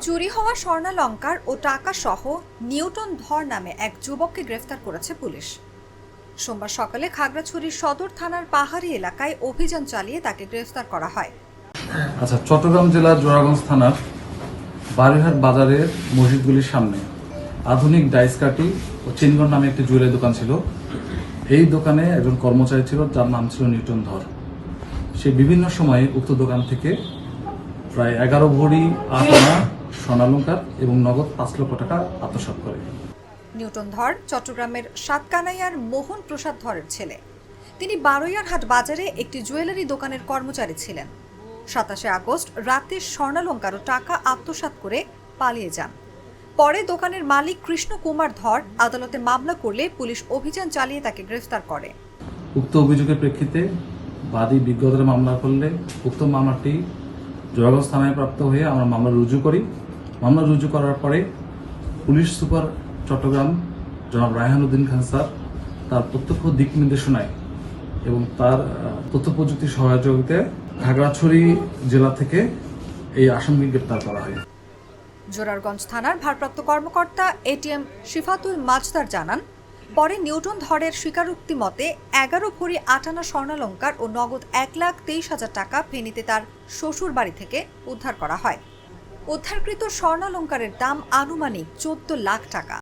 চুরি হওয়া স্বর্ণালংকার ও টাকা সহ নিউটন ধর নামে এক যুবককে গ্রেফতার করেছে পুলিশ। সোমবার সকালে খাগড়াছড়ির সদর থানার পাহাড়ি এলাকায় অভিযান চালিয়ে তাকে গ্রেফতার করা হয়। আচ্ছা, চট্টগ্রাম জেলার জোড়াগঞ্জ থানার বারুইহাট বাজারের মসজিদগুলির সামনে আধুনিক ডাইসকাটি ও চিনগর নামে একটি জুয়েলারি দোকান ছিল। এই দোকানে একজন কর্মচারী ছিল যার নাম ছিল নিউটন ধর। সে বিভিন্ন সময়ে উক্ত দোকান থেকে প্রায় 11 ভরি 8 আনা স্বর্ণালংকার এবং নগদ 5 লক্ষ টাকা আত্মসাৎ করে। নিউটন ধর চট্টগ্রামের সাতকানাইয়ার মোহন প্রসাদ ধরের ছেলে। তিনি বারুইয়ারহাট বাজারে একটি জুয়েলারি দোকানের কর্মচারী ছিলেন। 27 আগস্ট রাতে স্বর্ণালংকার ও টাকা আত্মসাৎ করে পালিয়ে যান। পরে দোকানের মালিক কৃষ্ণ কুমার ধর আদালতে মামলা করলে পুলিশ অভিযান চালিয়ে তাকে গ্রেফতার করে। উক্ত অভিযোগের প্রেক্ষিতে বাদী বিজ্ঞদের মামলা করলে উক্ত মামলাটি জোড়াগঞ্জ থানায় প্রাপ্ত হয়ে আমরা মামলা রুজু করি। মামলা রুজু করার পরে পুলিশ সুপার চট্টগ্রাম জনাব রায়হান উদ্দিন খান স্যার তার প্রত্যক্ষ দিক নির্দেশনায় এবং তার তথ্য প্রযুক্তি সহযোগিতায় খাগড়াছড়ি জেলা থেকে এই আসামিকে গ্রেপ্তার করা হয়। জোরারগঞ্জ থানার ভারপ্রাপ্ত কর্মকর্তা এটিএম শিফাতুল মাজদার জানান, পরে নিউটন ধরের স্বীকারোক্তি মতে 11 ভরি 8 আনা স্বর্ণালংকার ও নগদ 1,23,000 টাকা ফেনীতে তার শ্বশুর বাড়ি থেকে উদ্ধার করা হয়। উদ্ধারকৃত স্বর্ণালংকারের দাম আনুমানিক 14 লাখ টাকা।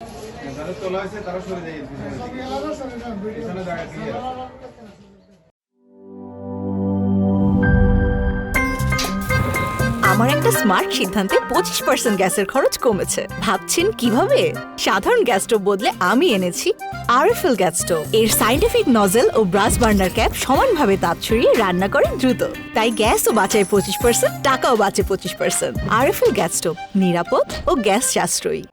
আমার একটা স্মার্ট সিদ্ধান্তে 25% গ্যাসের খরচ কমেছে। ভাবছেন কিভাবে? সাধারণ গ্যাস স্টোভ বদলে আমি এনেছি আরএফএল গ্যাস স্টোভ। এর সাইন্টিফিক নজল ও ব্রাস বার্নার ক্যাপ সমানভাবে তাপ ছড়িয়ে রান্না করে দ্রুত। তাই গ্যাসও বাঁচায় 25%, টাকাও বাঁচে 25%। আরএফএল গ্যাস স্টোভ নিরাপদ ও গ্যাস সাশ্রয়ী।